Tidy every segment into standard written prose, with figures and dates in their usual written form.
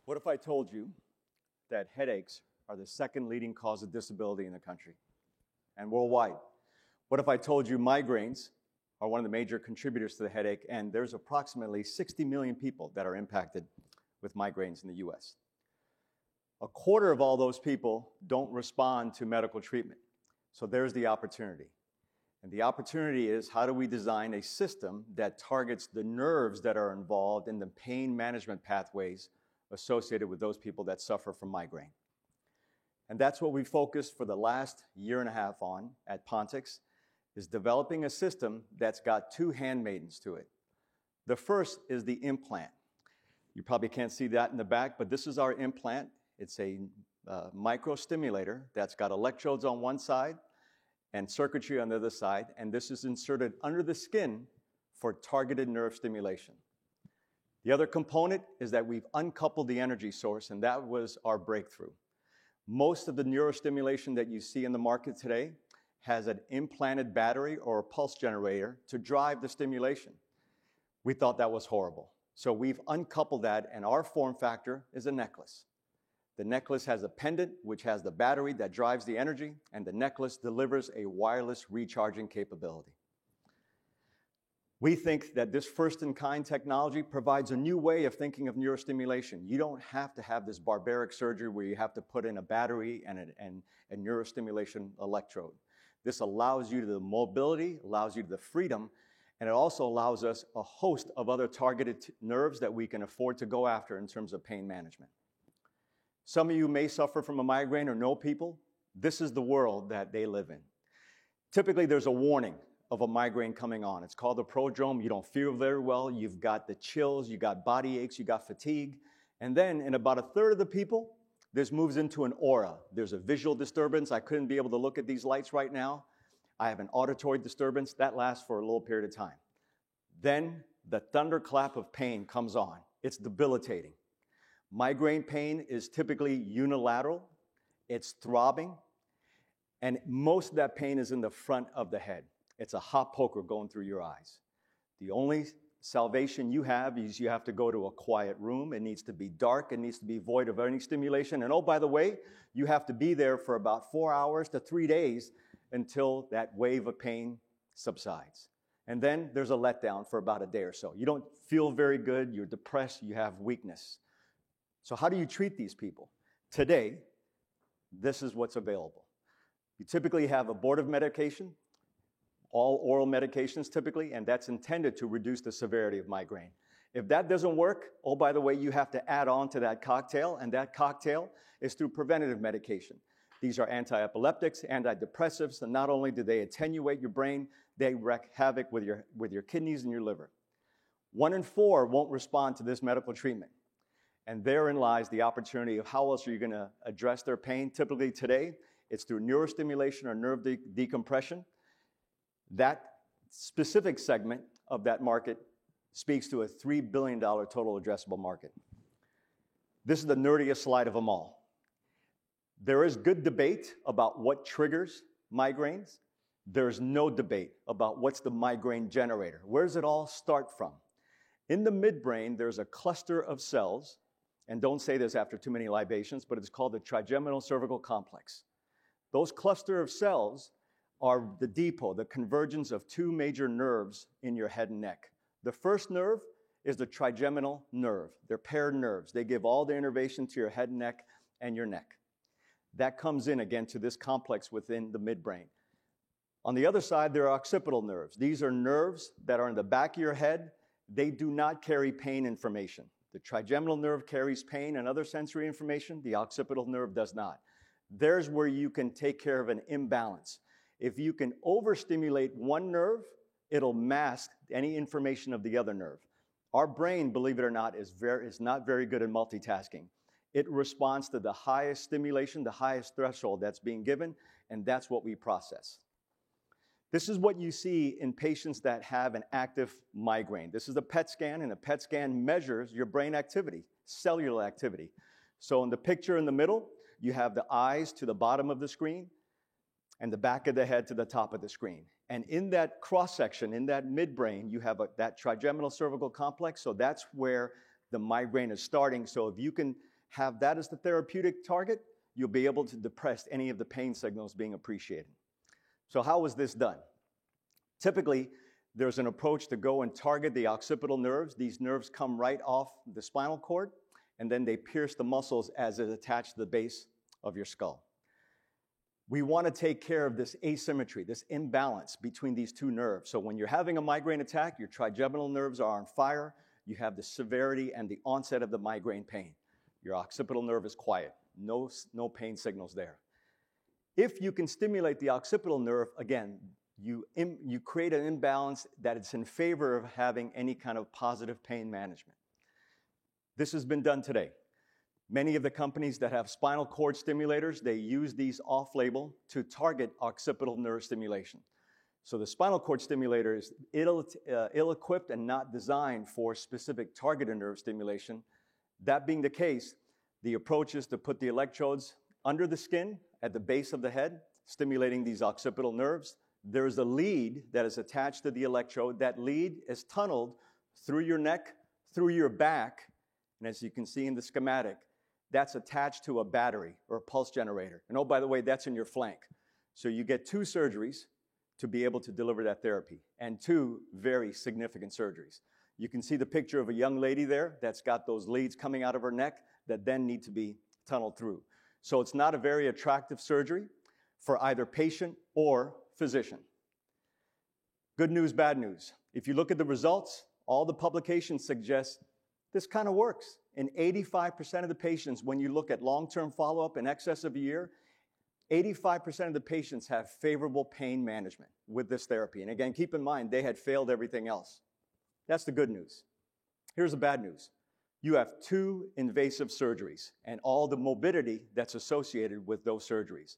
What if I told you that headaches are the second leading cause of disability in the country and worldwide? What if I told you migraines are one of the major contributors to the headache, and there's approximately 60 million people that are impacted with migraines in the US? A quarter of all those people don't respond to medical treatment. So there's the opportunity. And the opportunity is, how do we design a system that targets the nerves that are involved in the pain management pathways associated with those people that suffer from migraine? And that's what we focused for the last year and a half on at Pontix, is developing a system that's got two handmaidens to it. The first is the implant. You probably can't see that in the back, but this is our implant. It's a microstimulator that's got electrodes on one side and circuitry on the other side, and this is inserted under the skin for targeted nerve stimulation. The other component is that we've uncoupled the energy source, and that was our breakthrough. Most of the neurostimulation that you see in the market today has an implanted battery or a pulse generator to drive the stimulation. We thought that was horrible. So we've uncoupled that, and our form factor is a necklace. The necklace has a pendant, which has the battery that drives the energy, and the necklace delivers a wireless recharging capability. We think that this first-in-kind technology provides a new way of thinking of neurostimulation. You don't have to have this barbaric surgery where you have to put in a battery and a neurostimulation electrode. This allows you the mobility, allows you the freedom, and it also allows us a host of other targeted nerves that we can afford to go after in terms of pain management. Some of you may suffer from a migraine or know people. This is the world that they live in. Typically, there's a warning of a migraine coming on. It's called a prodrome. You don't feel very well. You've got the chills. You got body aches. You got fatigue. And then in about a third of the people, this moves into an aura. There's a visual disturbance. I couldn't be able to look at these lights right now. I have an auditory disturbance. That lasts for a little period of time. Then the thunderclap of pain comes on. It's debilitating. Migraine pain is typically unilateral. It's throbbing. And most of that pain is in the front of the head. It's a hot poker going through your eyes. The only salvation you have is you have to go to a quiet room. It needs to be dark. It needs to be void of any stimulation. And oh, by the way, you have to be there for about 4 hours to 3 days until that wave of pain subsides. And then there's a letdown for about a day or so. You don't feel very good. You're depressed. You have weakness. So how do you treat these people? Today, this is what's available. You typically have abortive medication, all oral medications typically, and that's intended to reduce the severity of migraine. If that doesn't work, oh, by the way, you have to add on to that cocktail, and that cocktail is through preventative medication. These are anti-epileptics, antidepressives, and not only do they attenuate your brain, they wreak havoc with your kidneys and your liver. 1 in 4 won't respond to this medical treatment. And therein lies the opportunity of how else are you going to address their pain. Typically today, it's through neurostimulation or nerve decompression. That specific segment of that market speaks to a $3 billion total addressable market. This is the nerdiest slide of them all. There is good debate about what triggers migraines. There's no debate about what's the migraine generator. Where does it all start from? In the midbrain, there's a cluster of cells, and don't say this after too many libations, but it's called the trigeminal cervical complex. Those cluster of cells are the depot, the convergence of 2 major nerves in your head and neck. The first nerve is the trigeminal nerve. They're paired nerves. They give all the innervation to your head and neck and your neck. That comes in again to this complex within the midbrain. On the other side, there are occipital nerves. These are nerves that are in the back of your head. They do not carry pain information. The trigeminal nerve carries pain and other sensory information. The occipital nerve does not. There's where you can take care of an imbalance. If you can overstimulate one nerve, it'll mask any information of the other nerve. Our brain, believe it or not, is not very good at multitasking. It responds to the highest stimulation, the highest threshold that's being given, and that's what we process. This is what you see in patients that have an active migraine. This is a PET scan, and a PET scan measures your brain activity, cellular activity. So in the picture in the middle, you have the eyes to the bottom of the screen and the back of the head to the top of the screen. And in that cross-section, in that midbrain, you have that trigeminal cervical complex, so that's where the migraine is starting. So if you can have that as the therapeutic target, you'll be able to depress any of the pain signals being appreciated. So how was this done? Typically, there's an approach to go and target the occipital nerves. These nerves come right off the spinal cord, and then they pierce the muscles as it's attached to the base of your skull. We want to take care of this asymmetry, this imbalance between these two nerves. So when you're having a migraine attack, your trigeminal nerves are on fire. You have the severity and the onset of the migraine pain. Your occipital nerve is quiet. No pain signals there. If you can stimulate the occipital nerve, again, you create an imbalance that is in favor of having any kind of positive pain management. This has been done today. Many of the companies that have spinal cord stimulators, they use these off-label to target occipital nerve stimulation. So the spinal cord stimulator is ill-equipped and not designed for specific targeted nerve stimulation. That being the case, the approach is to put the electrodes under the skin at the base of the head, stimulating these occipital nerves. There's a lead that is attached to the electrode. That lead is tunneled through your neck, through your back, and as you can see in the schematic, that's attached to a battery or a pulse generator. And oh, by the way, that's in your flank. So you get 2 surgeries to be able to deliver that therapy, and 2 very significant surgeries. You can see the picture of a young lady there that's got those leads coming out of her neck that then need to be tunneled through. So it's not a very attractive surgery for either patient or physician. Good news, bad news. If you look at the results, all the publications suggest this kind of works. In 85% of the patients, when you look at long-term follow-up in excess of a year, 85% of the patients have favorable pain management with this therapy. And again, keep in mind, they had failed everything else. That's the good news. Here's the bad news. You have 2 invasive surgeries and all the morbidity that's associated with those surgeries.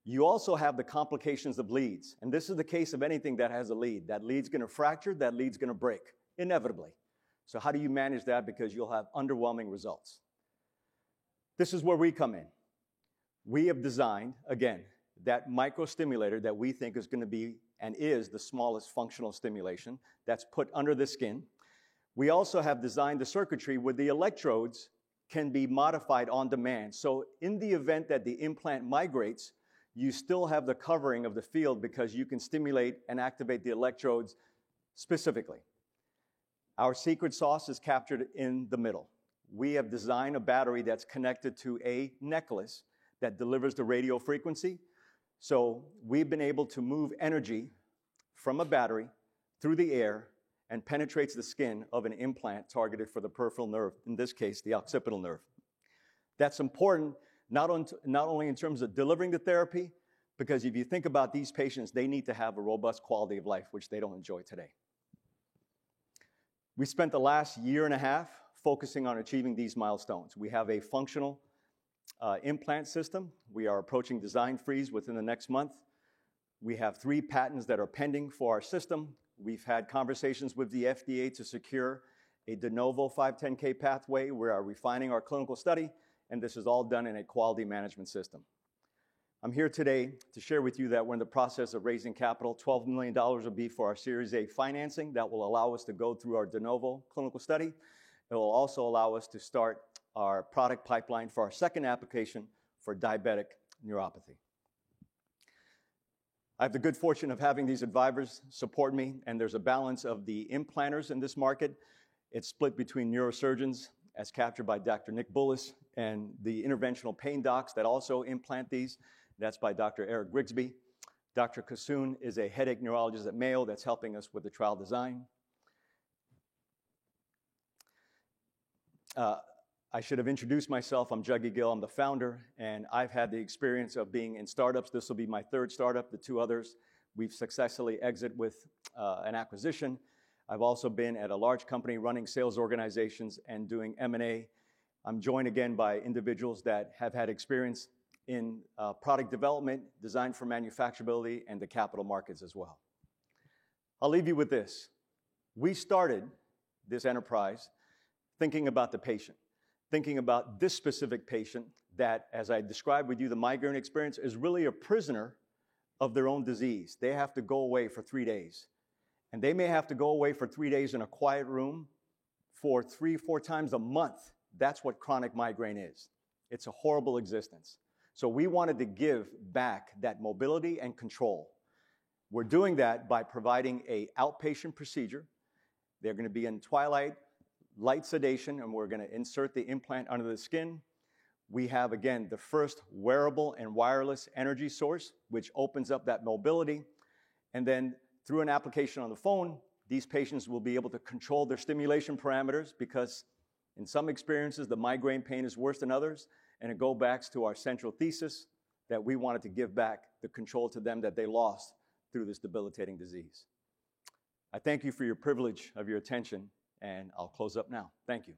You also have the complications of leads. And this is the case of anything that has a lead. That lead's going to fracture, that lead's going to break, inevitably. So how do you manage that? Because you'll have underwhelming results. This is where we come in. We have designed, again, that microstimulator that we think is going to be and is the smallest functional stimulation that's put under the skin. We also have designed the circuitry where the electrodes can be modified on demand. So in the event that the implant migrates, you still have the covering of the field because you can stimulate and activate the electrodes specifically. Our secret sauce is captured in the middle. We have designed a battery that's connected to a necklace that delivers the radio frequency. So we've been able to move energy from a battery through the air and penetrates the skin of an implant targeted for the peripheral nerve, in this case, the occipital nerve. That's important not only in terms of delivering the therapy, because if you think about these patients, they need to have a robust quality of life, which they don't enjoy today. We spent the last year and a half focusing on achieving these milestones. We have a functional implant system. We are approaching design freeze within the next month. We have 3 patents that are pending for our system. We've had conversations with the FDA to secure a de novo 510(k) pathway. We are refining our clinical study, and this is all done in a quality management system. I'm here today to share with you that we're in the process of raising capital. $12 million will be for our Series A financing that will allow us to go through our de novo clinical study. It will also allow us to start our product pipeline for our second application for diabetic neuropathy. I have the good fortune of having these advisors support me, and there's a balance of the implanters in this market. It's split between neurosurgeons, as captured by Dr. Nick Bullis, and the interventional pain docs that also implant these. That's by Dr. Eric Grigsby. Dr. Kassoon is a headache neurologist at Mayo that's helping us with the trial design. I should have introduced myself. I'm Juggy Gill. I'm the founder, and I've had the experience of being in startups. This will be my 3rd startup. The 2 others we've successfully exited with an acquisition. I've also been at a large company running sales organizations and doing M&A. I'm joined again by individuals that have had experience in product development, design for manufacturability, and the capital markets as well. I'll leave you with this. We started this enterprise thinking about the patient, thinking about this specific patient that, as I described with you, the migraine experience is really a prisoner of their own disease. They have to go away for 3 days. And they may have to go away for 3 days in a quiet room for 3-4 times a month. That's what chronic migraine is. It's a horrible existence. So we wanted to give back that mobility and control. We're doing that by providing an outpatient procedure. They're going to be in twilight, light sedation, and we're going to insert the implant under the skin. We have, again, the first wearable and wireless energy source, which opens up that mobility. And then through an application on the phone, these patients will be able to control their stimulation parameters because in some experiences, the migraine pain is worse than others. And it goes back to our central thesis that we wanted to give back the control to them that they lost through this debilitating disease. I thank you for your privilege of your attention, and I'll close up now. Thank you.